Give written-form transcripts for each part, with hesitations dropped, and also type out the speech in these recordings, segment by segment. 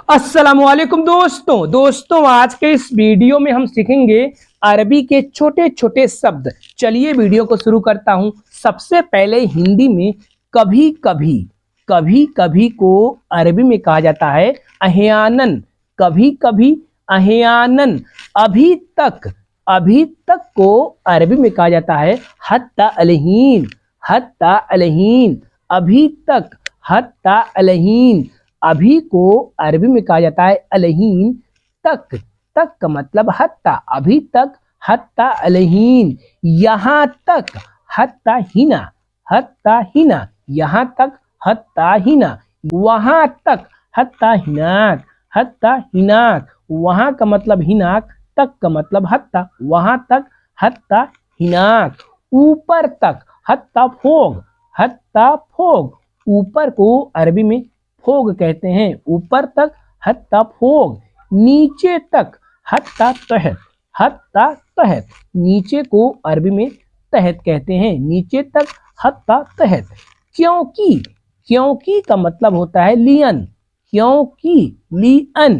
अस्सलामुअलैकुम दोस्तों आज के इस वीडियो में हम सीखेंगे अरबी के छोटे छोटे शब्द। चलिए वीडियो को शुरू करता हूं। सबसे पहले हिंदी में कभी कभी, कभी कभी को अरबी में कहा जाता है अहयानन। कभी कभी अहयानन। अभी तक, अभी तक को अरबी में कहा जाता है हत्ता अलहीन। हत्ता अलहीन। अभी तक, हत्ता अलहीन। अभी को अरबी में कहा जाता है अलहीन तक। तक का मतलब हत्ता, अभी तक, हत्ता अलहीन। यहाँ तक, हत्ता हिना। हत्ता हिना। यहाँ तक, हत्ता हिना। वहाँ तक, हत्ता हिनाक। हत्ता हिनाक। वहाँ का मतलब हिनाक, तक का मतलब हत्ता। वहाँ तक, हत्ता हिनाक। ऊपर तक, हत्ता फोग। हत्ता फोग। ऊपर को अरबी में फोग कहते हैं। ऊपर तक, हत्ता फोग। नीचे तक, हत्ता तहत। हत्ता तहत। नीचे को अरबी में तहत कहते हैं। नीचे तक, हत्ता तहत। क्योंकि, क्योंकि का मतलब होता है लियन। क्योंकि, लियन।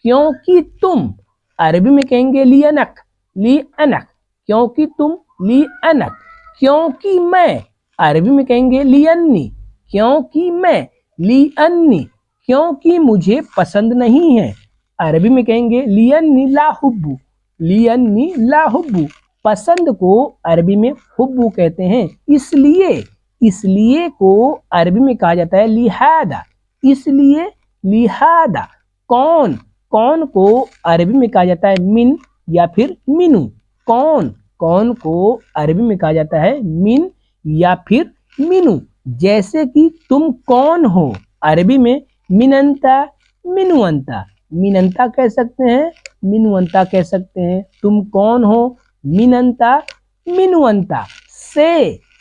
क्योंकि तुम, अरबी में कहेंगे लियनक। लियनक। क्योंकि तुम, लियनक। क्योंकि मैं, अरबी में कहेंगे लियन्नी। क्योंकि मैं, लियन्नी। क्योंकि मुझे पसंद नहीं है, अरबी में कहेंगे लियन्नी ला हुब्बू। लियन्नी ला हुब्बू। पसंद को अरबी में हुब्बू कहते हैं। इसलिए, इसलिए को अरबी में कहा जाता है लिहादा। इसलिए, लिहादा। कौन, कौन को अरबी में कहा जाता है मिन या फिर मिनू। कौन, कौन को अरबी में कहा जाता है मिन या फिर मिनू। जैसे कि तुम कौन हो, अरबी में मिनंता, मिनुअंता। मिनंता कह सकते हैं, मिनुअंता कह सकते हैं। तुम कौन हो, मिनंता, मिनुअंता।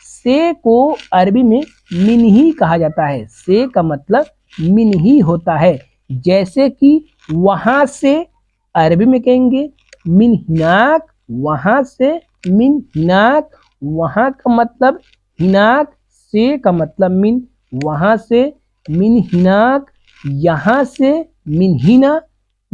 से को अरबी में मिन ही कहा जाता है। से का मतलब मिन ही होता है। जैसे कि वहां से, अरबी में कहेंगे मिन हिनाक। वहां से, मिन हिनाक। वहां का मतलब हिनाक। से का मतलब मिन। वहां से, मिन हिनाक। यहाँ से, मिन हिना।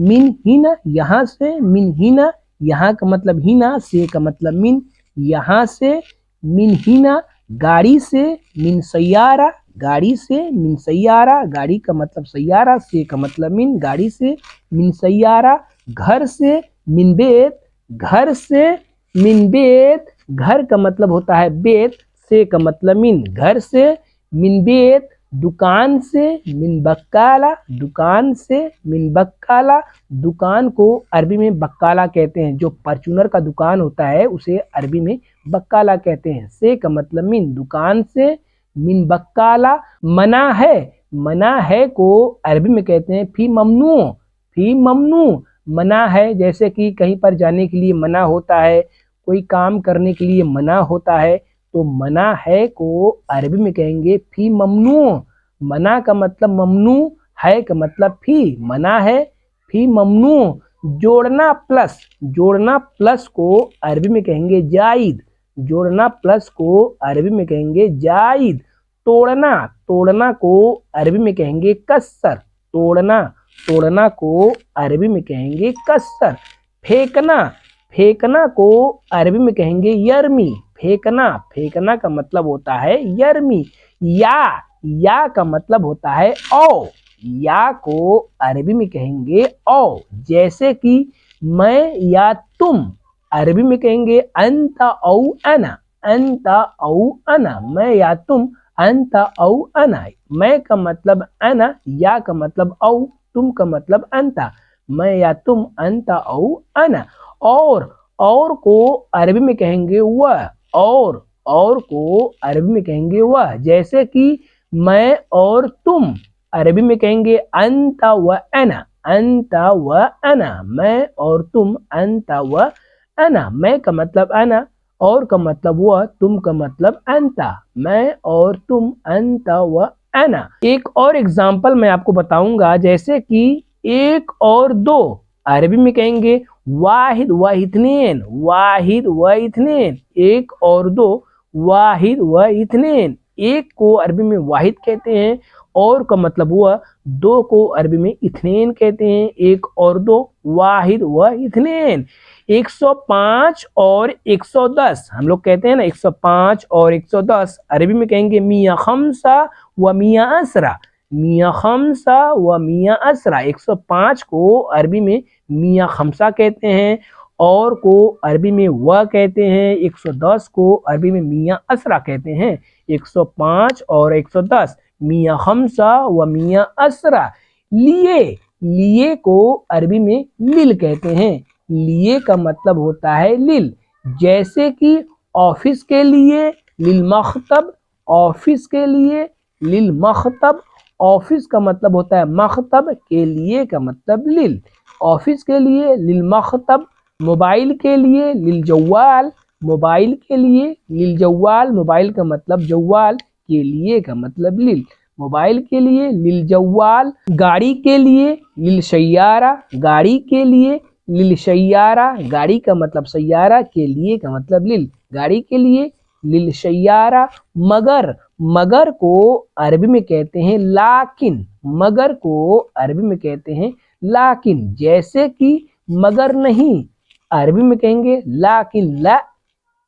मिन हिना। यहाँ से, मिन हिना। यहाँ का मतलब हिना। से का मतलब मिन। यहाँ से, मिन हिना। गाड़ी से, मिन सैयारा। गाड़ी से, मिन सैयारा। गाड़ी का मतलब सैयारा। से का मतलब मिन। गाड़ी से, मिन सैयारा। घर से, मिन बेत। घर से, मिन बेत। घर का मतलब होता है बेत। से का मतलब मिन। घर से, मिन बेत। दुकान से, मिन बक्काला। दुकान से, मिन बक्काला। दुकान को अरबी में बक्काला कहते हैं। जो परचूनर का दुकान होता है उसे अरबी में बक्काला कहते हैं। से का मतलब मिन। दुकान से, मिन बक्काला। मना है, मना है को अरबी में कहते हैं फी ममनू। फी ममनू। मना है, जैसे कि कहीं पर जाने के लिए मना होता है, कोई काम करने के लिए मना होता है, तो मना है को अरबी में कहेंगे फी ममनू। मना का मतलब ममनू, है का मतलब फी। मना है, फी ममनू। जोड़ना प्लस, जोड़ना प्लस को अरबी में कहेंगे जायद। जोड़ना प्लस को अरबी में कहेंगे जायद। तोड़ना, तोड़ना को अरबी में कहेंगे कस्सर। तोड़ना, तोड़ना को अरबी में कहेंगे कस्सर। फेंकना, फेंकना को अरबी में कहेंगे यरमी। फेंकना, फेंकना का मतलब होता है यरमी। या का मतलब होता है औ। या को अरबी में कहेंगे औ। जैसे कि मैं या तुम, अरबी में कहेंगे अंता औ अना। अंता औ अना। मैं या तुम, अंता औ अना। मैं का मतलब अना, या का मतलब औ, तुम का मतलब अंता। मैं या तुम, अंता औ अना। और को अरबी में कहेंगे वह। और को अरबी में कहेंगे वह। जैसे कि मैं और तुम, अरबी में कहेंगे अंता व अना। अंता व अना। मैं और तुम, अंता व अना। मैं का मतलब अना, और का मतलब वह, तुम का मतलब अंता। मैं और तुम, अंता व अना। एक और एग्जाम्पल मैं आपको बताऊंगा। जैसे कि एक और दो, अरबी में कहेंगे वाहिद व इथनेन। वाहिद व इथनेन। एक और दो, वाहिद व इथनेन। एक को अरबी में वाहिद कहते हैं और का मतलब हुआ दो को अरबी में इथनेन कहते हैं, एक और दो वाहिद व इथनेन। 105 और 110 हम लोग कहते हैं ना 105 और 110 अरबी में कहेंगे मियाँ खम्सा व मियाँ असरा, मियाँ खम्सा व मियाँ असरा। 105 को अरबी में मियाँ खम्सा कहते हैं और को अरबी में व कहते हैं, 110 को अरबी में मियाँ असरा कहते हैं। 105 और 110 मियाँ खम्सा व मियाँ असरा। लिए, लिए को अरबी में लिल कहते हैं, लिए का मतलब होता है लिल। जैसे कि ऑफिस के लिए लिल मखतब, ऑफिस के लिए लिल मखतब, ऑफिस का मतलब होता है मखतब, के लिए का मतलब लिल, ऑफिस के लिए लिल मखतब। मोबाइल के लिए लिल जवाल, मोबाइल के लिए लिल जवाल, मोबाइल का मतलब जवाल, के लिए का मतलब लिल, मोबाइल के लिए लिल जवाल। गाड़ी के लिए लिल सैयारा, गाड़ी के लिए लिल सैयारा, गाड़ी का मतलब सैयारा, के लिए का मतलब लिल, गाड़ी के लिए लिल सैयारा। मगर, मगर को अरबी में कहते हैं लाकिन, मगर को अरबी में कहते हैं लाकिन। जैसे कि मगर नहीं अरबी में कहेंगे लाकिन ला,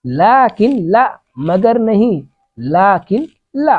लाकिन ला, मगर नहीं लाकिन ला।